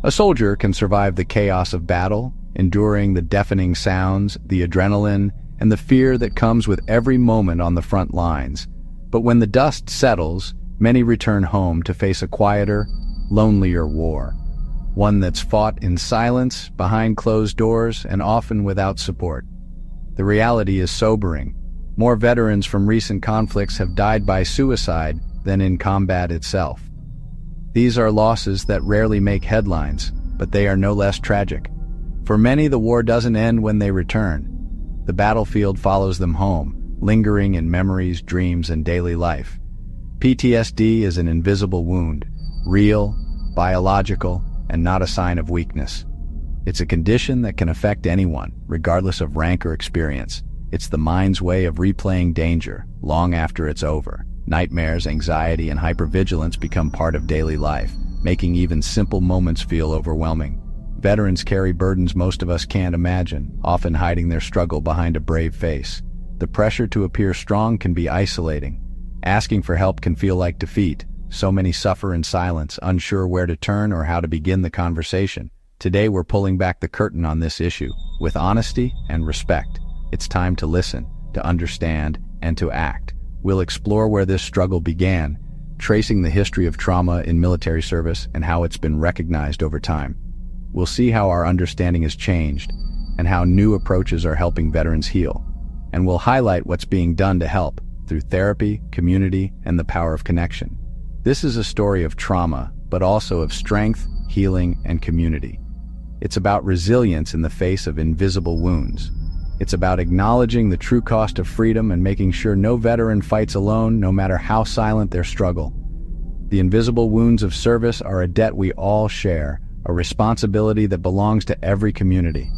A soldier can survive the chaos of battle, enduring the deafening sounds, the adrenaline, and the fear that comes with every moment on the front lines. But when the dust settles, many return home to face a quieter, lonelier war. One that's fought in silence, behind closed doors, and often without support. The reality is sobering. More veterans from recent conflicts have died by suicide than in combat itself. These are losses that rarely make headlines, but they are no less tragic. For many, the war doesn't end when they return. The battlefield follows them home, lingering in memories, dreams, and daily life. PTSD is an invisible wound, real, biological, and not a sign of weakness. It's a condition that can affect anyone, regardless of rank or experience. It's the mind's way of replaying danger long after it's over. Nightmares, anxiety, and hypervigilance become part of daily life, making even simple moments feel overwhelming. Veterans carry burdens most of us can't imagine, often hiding their struggle behind a brave face. The pressure to appear strong can be isolating. Asking for help can feel like defeat. So many suffer in silence, unsure where to turn or how to begin the conversation. Today we're pulling back the curtain on this issue, with honesty and respect. It's time to listen, to understand, and to act. We'll explore where this struggle began, tracing the history of trauma in military service and how it's been recognized over time. We'll see how our understanding has changed and how new approaches are helping veterans heal. And we'll highlight what's being done to help through therapy, community, and the power of connection. This is a story of trauma, but also of strength, healing, and community. It's about resilience in the face of invisible wounds. It's about acknowledging the true cost of freedom and making sure no veteran fights alone, no matter how silent their struggle. The invisible wounds of service are a debt we all share, a responsibility that belongs to every community.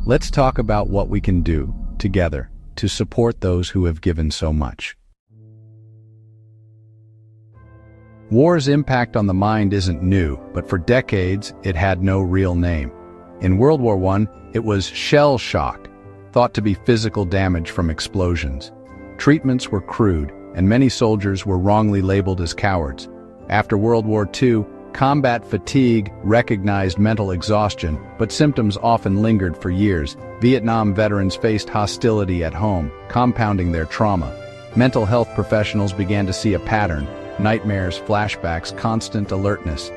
Let's talk about what we can do, together, to support those who have given so much. War's impact on the mind isn't new, but for decades, it had no real name. In World War I, it was shell shock, thought to be physical damage from explosions. Treatments were crude, and many soldiers were wrongly labeled as cowards. After World War II, combat fatigue recognized mental exhaustion, but symptoms often lingered for years. Vietnam veterans faced hostility at home, compounding their trauma. Mental health professionals began to see a pattern: nightmares, flashbacks, constant alertness.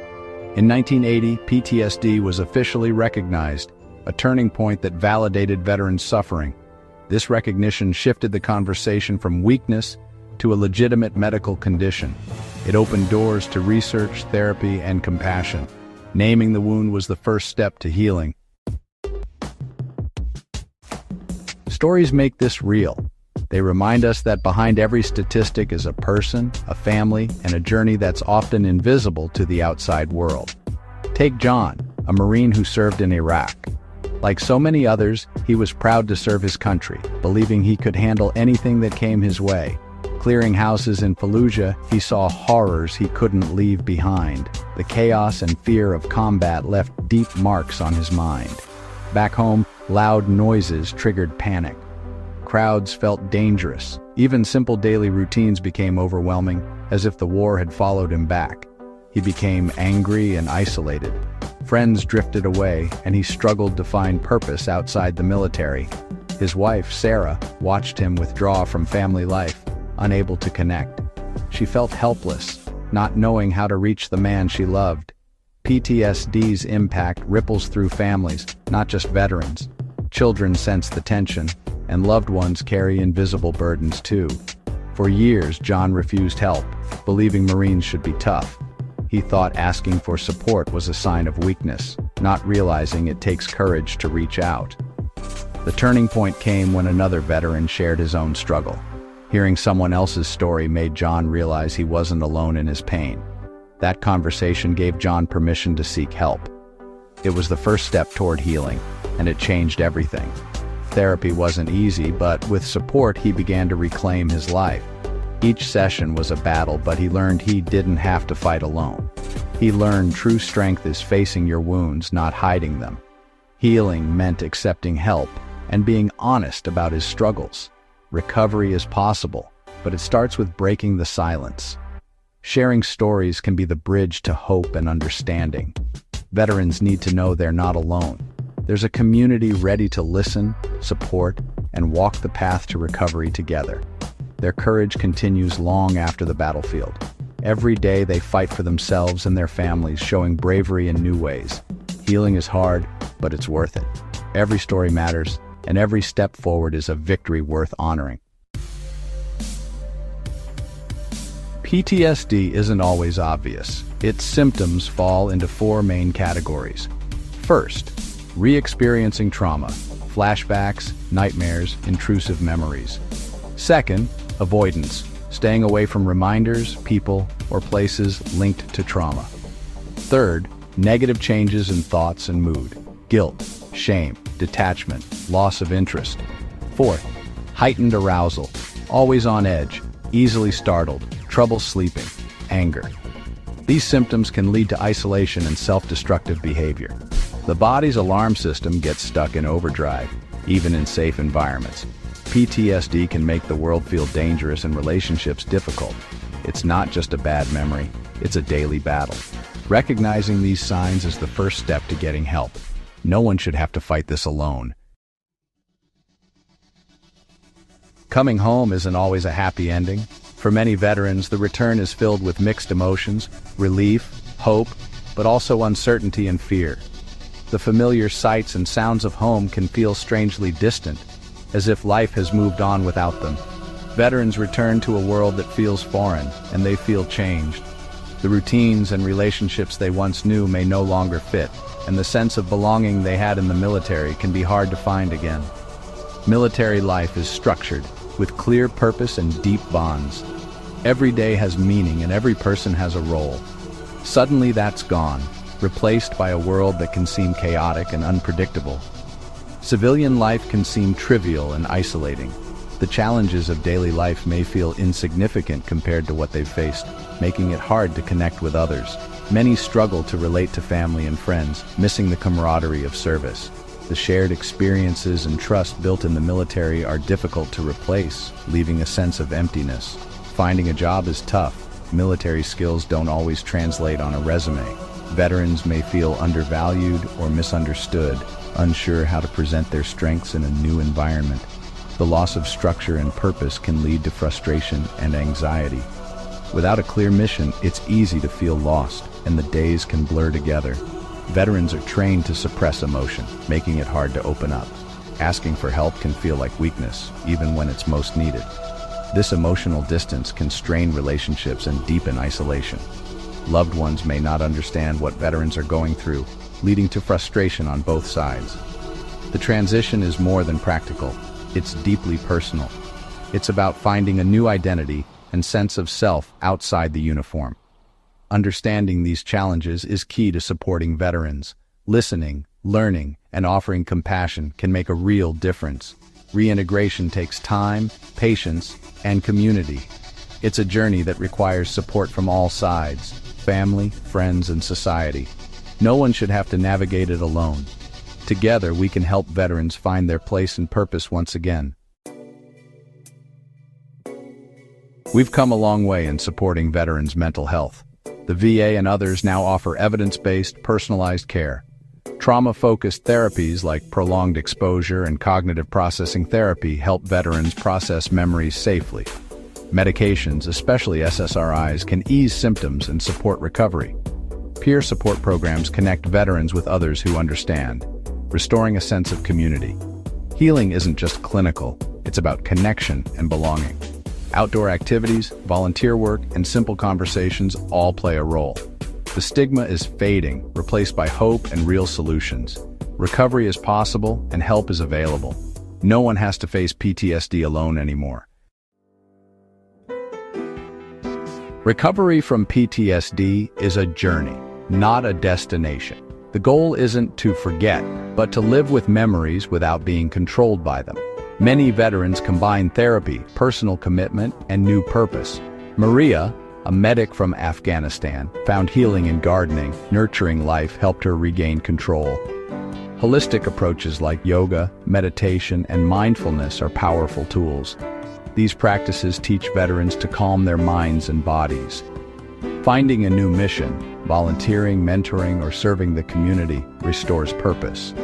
In 1980, PTSD was officially recognized, a turning point that validated veterans' suffering. This recognition shifted the conversation from weakness to a legitimate medical condition. It opened doors to research, therapy, and compassion. Naming the wound was the first step to healing. Stories make this real. They remind us that behind every statistic is a person, a family, and a journey that's often invisible to the outside world. Take John, a Marine who served in Iraq. Like so many others, he was proud to serve his country, believing he could handle anything that came his way. Clearing houses in Fallujah, he saw horrors he couldn't leave behind. The chaos and fear of combat left deep marks on his mind. Back home, loud noises triggered panic. Crowds felt dangerous. Even simple daily routines became overwhelming, as if the war had followed him back. He became angry and isolated. Friends drifted away, and he struggled to find purpose outside the military. His wife, Sarah, watched him withdraw from family life, unable to connect. She felt helpless, not knowing how to reach the man she loved. PTSD's impact ripples through families, not just veterans. Children sense the tension, and loved ones carry invisible burdens too. For years, John refused help, believing Marines should be tough. He thought asking for support was a sign of weakness, not realizing it takes courage to reach out. The turning point came when another veteran shared his own struggle. Hearing someone else's story made John realize he wasn't alone in his pain. That conversation gave John permission to seek help. It was the first step toward healing, and it changed everything. Therapy wasn't easy, but with support he began to reclaim his life. Each session was a battle, but he learned he didn't have to fight alone. He learned true strength is facing your wounds, not hiding them. Healing meant accepting help and being honest about his struggles. Recovery is possible, but it starts with breaking the silence. Sharing stories can be the bridge to hope and understanding. veterans need to know they're not alone. There's a community ready to listen, support, and walk the path to recovery together. Their courage continues long after the battlefield. Every day they fight for themselves and their families, showing bravery in new ways. Healing is hard, but it's worth it. Every story matters, and every step forward is a victory worth honoring. PTSD isn't always obvious. Its symptoms fall into four main categories. First, re-experiencing trauma, flashbacks, nightmares, intrusive memories. Second, avoidance, staying away from reminders, people, or places linked to trauma. Third, negative changes in thoughts and mood, guilt, shame, detachment, loss of interest. Fourth, heightened arousal, always on edge, easily startled, trouble sleeping, anger. These symptoms can lead to isolation and self-destructive behavior. The body's alarm system gets stuck in overdrive, even in safe environments. PTSD can make the world feel dangerous and relationships difficult. It's not just a bad memory, it's a daily battle. Recognizing these signs is the first step to getting help. No one should have to fight this alone. Coming home isn't always a happy ending. For many veterans, the return is filled with mixed emotions, relief, hope, but also uncertainty and fear. The familiar sights and sounds of home can feel strangely distant, as if life has moved on without them. Veterans return to a world that feels foreign, and they feel changed. The routines and relationships they once knew may no longer fit, and the sense of belonging they had in the military can be hard to find again. Military life is structured, with clear purpose and deep bonds. Every day has meaning and every person has a role. Suddenly that's gone, replaced by a world that can seem chaotic and unpredictable. Civilian life can seem trivial and isolating. The challenges of daily life may feel insignificant compared to what they've faced, making it hard to connect with others. Many struggle to relate to family and friends, missing the camaraderie of service. The shared experiences and trust built in the military are difficult to replace, leaving a sense of emptiness. Finding a job is tough. Military skills don't always translate on a resume. Veterans may feel undervalued or misunderstood, unsure how to present their strengths in a new environment. The loss of structure and purpose can lead to frustration and anxiety. Without a clear mission, it's easy to feel lost, and the days can blur together. Veterans are trained to suppress emotion, making it hard to open up. Asking for help can feel like weakness, even when it's most needed. This emotional distance can strain relationships and deepen isolation. Loved ones may not understand what veterans are going through, leading to frustration on both sides. The transition is more than practical. It's deeply personal. It's about finding a new identity and sense of self outside the uniform. Understanding these challenges is key to supporting veterans. Listening, learning, and offering compassion can make a real difference. Reintegration takes time, patience, and community. It's a journey that requires support from all sides: family, friends, and society. No one should have to navigate it alone. Together, we can help veterans find their place and purpose once again. We've come a long way in supporting veterans' mental health. The VA and others now offer evidence-based, personalized care. Trauma-focused therapies like prolonged exposure and cognitive processing therapy help veterans process memories safely. Medications, especially SSRIs, can ease symptoms and support recovery. Peer support programs connect veterans with others who understand, restoring a sense of community. Healing isn't just clinical, it's about connection and belonging. Outdoor activities, volunteer work, and simple conversations all play a role. The stigma is fading, replaced by hope and real solutions. Recovery is possible and help is available. No one has to face PTSD alone anymore. Recovery from PTSD is a journey, not a destination. The goal isn't to forget, but to live with memories without being controlled by them. Many veterans combine therapy, personal commitment, and new purpose. Maria, a medic from Afghanistan, found healing in gardening. Nurturing life helped her regain control. Holistic approaches like yoga, meditation, and mindfulness are powerful tools. These practices teach veterans to calm their minds and bodies. Finding a new mission. Volunteering, mentoring, or serving the community restores purpose.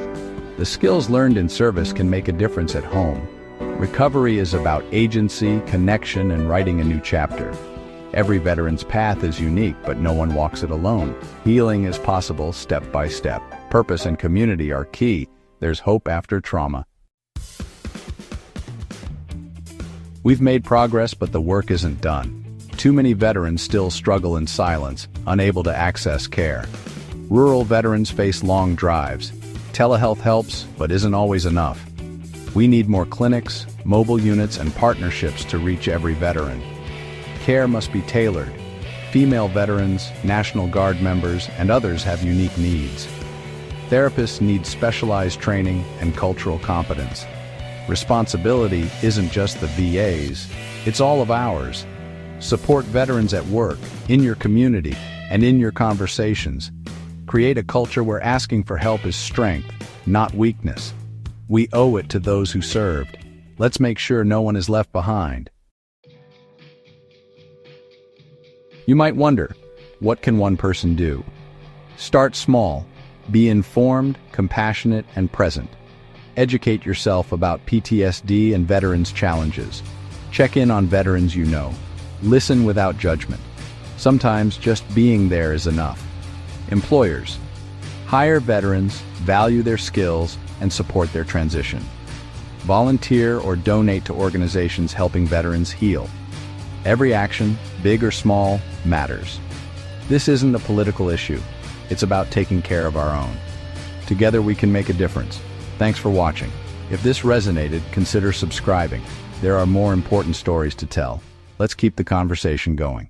The skills learned in service can make a difference at home. Recovery is about agency, connection, and writing a new chapter. Every veteran's path is unique, but no one walks it alone. Healing is possible step by step. Purpose and community are key. There's hope after trauma. We've made progress, but the work isn't done. Too many veterans still struggle in silence, unable to access care. Rural veterans face long drives. Telehealth helps, but isn't always enough. We need more clinics, mobile units, and partnerships to reach every veteran. Care must be tailored. Female veterans, National Guard members, and others have unique needs. Therapists need specialized training and cultural competence. Responsibility isn't just the VA's, it's all of ours. Support veterans at work, in your community, and in your conversations. Create a culture where asking for help is strength, not weakness. We owe it to those who served. Let's make sure no one is left behind. You might wonder, what can one person do? Start small. Be informed, compassionate, and present. Educate yourself about PTSD and veterans' challenges. Check in on veterans you know. Listen without judgment. Sometimes just being there is enough. Employers, hire veterans, value their skills, and support their transition. Volunteer or donate to organizations helping veterans heal. Every action, big or small, matters. This isn't a political issue. It's about taking care of our own. Together we can make a difference. Thanks for watching. If this resonated, consider subscribing. There are more important stories to tell. Let's keep the conversation going.